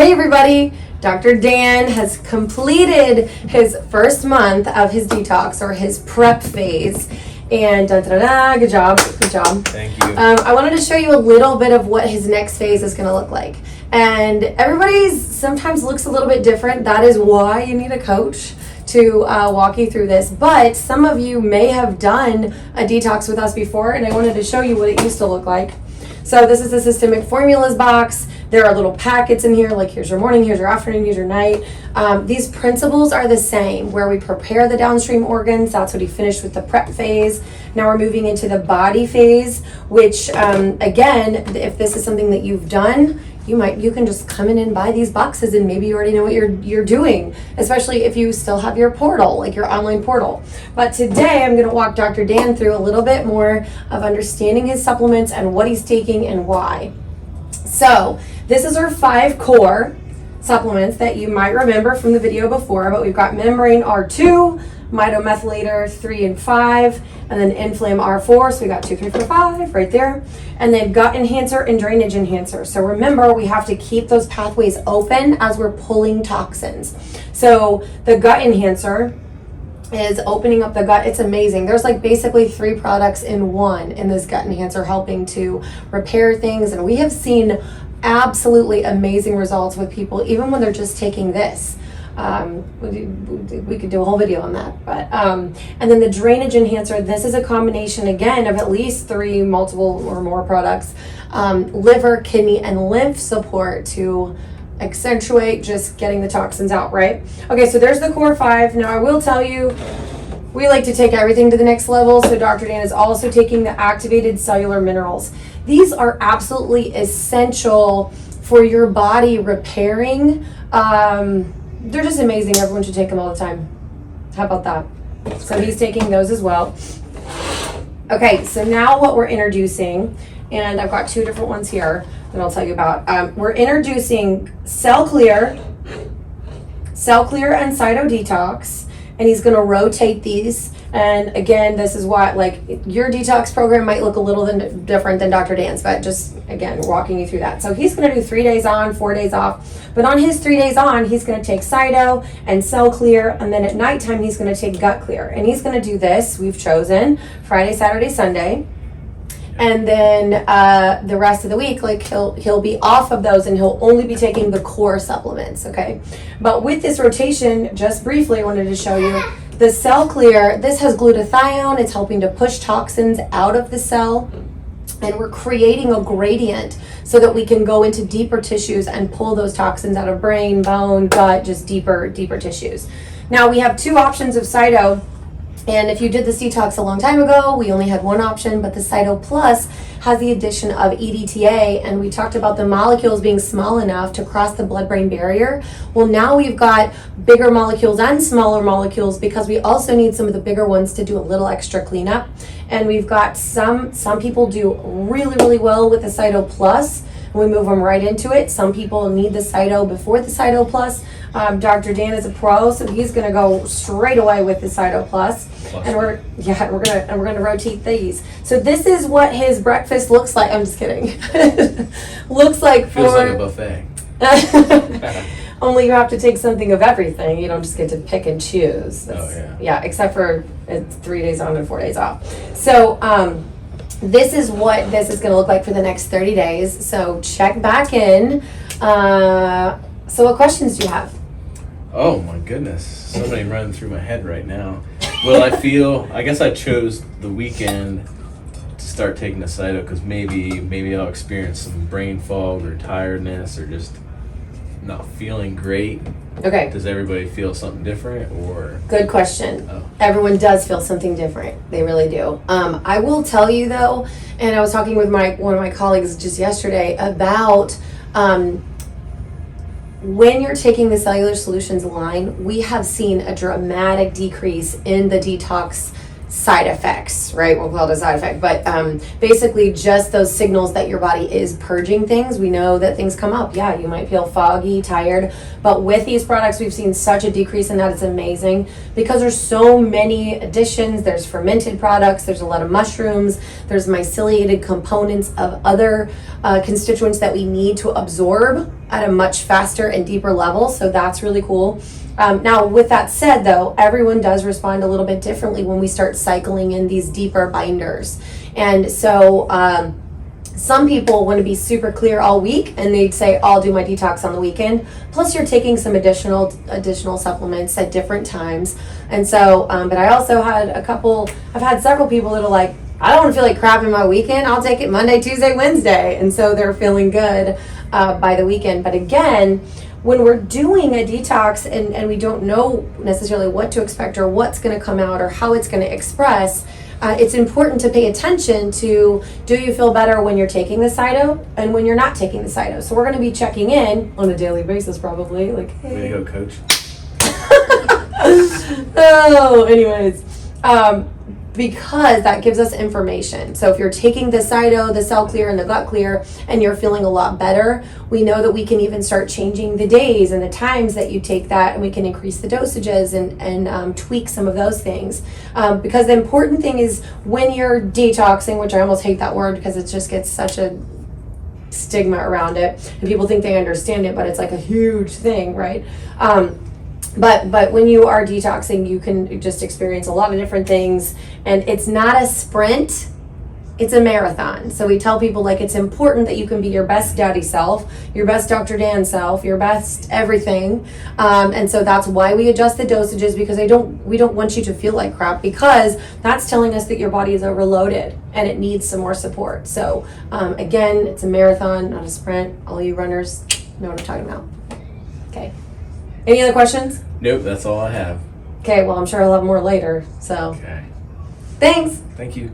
Hey everybody, Dr. Dan has completed his first month of his detox or his prep phase. And good job. Thank you. I wanted to show you a little bit of what his next phase is going to look like. And everybody's sometimes looks a little bit different. That is why you need a coach to walk you through this. But some of you may have done a detox with us before, and I wanted to show you what it used to look like. So this is the Systemic Formulas box. There are little packets in here, like here's your morning, here's your afternoon, here's your night. These principles are the same, where we prepare the downstream organs. That's what he finished with the prep phase. Now we're moving into the body phase, which again, if this is something that you've done, you can just come in and buy these boxes, and maybe you already know what you're doing, especially if you still have your portal, like your online portal. But today I'm going to walk Dr. Dan through a little bit more of understanding his supplements and what he's taking and why. So this is our 5 core supplements that you might remember from the video before, but we've got Membrane R2, Mitomethylator 3 and 5, and then Inflam R4, so we got 2, 3, 4, 5 right there, and then Gut Enhancer and Drainage Enhancer. So remember, we have to keep those pathways open as we're pulling toxins. So the Gut Enhancer is opening up the gut. It's amazing. There's like basically 3 products in one in this Gut Enhancer, helping to repair things, and we have seen absolutely amazing results with people even when they're just taking this. We could do a whole video on that, but and then the Drainage Enhancer, this is a combination again of at least 3 multiple or more products, liver, kidney, and lymph support to accentuate just getting the toxins out, right? Okay, so there's the core 5. Now I will tell you, we like to take everything to the next level, so Dr. Dan is also taking the activated cellular minerals. These are absolutely essential for your body repairing. They're just amazing. Everyone should take them all the time. How about that? So he's taking those as well. Okay, so now what we're introducing, and I've got 2 different ones here that I'll tell you about. We're introducing Cellular and Cyto Detox, and he's going to rotate these. And again, this is why, like, your detox program might look a little different than Dr. Dan's, but just, again, walking you through that. So he's going to do 3 days on, 4 days off. But on his 3 days on, he's going to take Cyto and Cellular, and then at nighttime, he's going to take Gut Clear. And he's going to do this, we've chosen, Friday, Saturday, Sunday. And then the rest of the week, like he'll be off of those, and he'll only be taking the core supplements, okay? But with this rotation, just briefly, I wanted to show you the Cellular. This has glutathione. It's helping to push toxins out of the cell, and we're creating a gradient so that we can go into deeper tissues and pull those toxins out of brain, bone, gut, just deeper tissues. Now we have 2 options of Cyto. And if you did this detox a long time ago, we only had 1 option, but the Cyto Plus has the addition of EDTA, and we talked about the molecules being small enough to cross the blood-brain barrier. Well, now we've got bigger molecules and smaller molecules, because we also need some of the bigger ones to do a little extra cleanup. And we've got some people do really, really well with the Cyto Plus. We move them right into it. Some people need the Cyto before the Cyto Plus. Dr. Dan is a pro, so he's going to go straight away with the Cyto Plus. And we're gonna rotate these. So this is what his breakfast looks like. I'm just kidding. Looks like feels like a buffet. Only you have to take something of everything. You don't just get to pick and choose. Yeah, except for 3 days on and 4 days off. So this is what this is going to look like for the next 30 days. So check back in. So what questions do you have? Oh my goodness, so many running through my head right now. Well, I guess I chose the weekend to start taking the Cyto because maybe I'll experience some brain fog or tiredness or just not feeling great. Okay. Does everybody feel something different, or? Good question. Oh. Everyone does feel something different. They really do. I will tell you though, and I was talking with one of my colleagues just yesterday about when you're taking the Cellular Solutions line, we have seen a dramatic decrease in the detox side effects, right? We'll call it a side effect, but basically just those signals that your body is purging things. We know that things come up. Yeah, you might feel foggy, tired, but with these products, we've seen such a decrease in that. It's amazing because there's so many additions. There's fermented products, there's a lot of mushrooms, there's myceliated components of other constituents that we need to absorb at a much faster and deeper level. So that's really cool. Now, with that said, though, everyone does respond a little bit differently when we start cycling in these deeper binders. And so some people want to be super clear all week, and they'd say, I'll do my detox on the weekend. Plus, you're taking some additional supplements at different times. And so, but I also had I've had several people that are like, I don't want to feel like crap in my weekend. I'll take it Monday, Tuesday, Wednesday. And so they're feeling good by the weekend. But again, when we're doing a detox and we don't know necessarily what to expect or what's going to come out or how it's going to express, it's important to pay attention to, do you feel better when you're taking the Cyto and when you're not taking the Cyto? So we're going to be checking in on a daily basis probably. Like, hey. Way to go, coach. Oh, anyways. Because that gives us information. So if you're taking the Cyto, the Cell Clear, and the Gut Clear, and you're feeling a lot better, we know that we can even start changing the days and the times that you take that, and we can increase the dosages and tweak some of those things. Because the important thing is when you're detoxing, which I almost hate that word because it just gets such a stigma around it, and people think they understand it, but it's like a huge thing, right? But when you are detoxing, you can just experience a lot of different things, and it's not a sprint, it's a marathon. So we tell people, like, it's important that you can be your best daddy self, your best Dr. Dan self, your best everything. And so that's why we adjust the dosages, because we don't want you to feel like crap, because that's telling us that your body is overloaded and it needs some more support. So again, it's a marathon, not a sprint. All you runners know what I'm talking about. Okay. Any other questions? Nope, that's all I have. Okay, well, I'm sure I'll have more later. So, Okay. thanks. Thank you.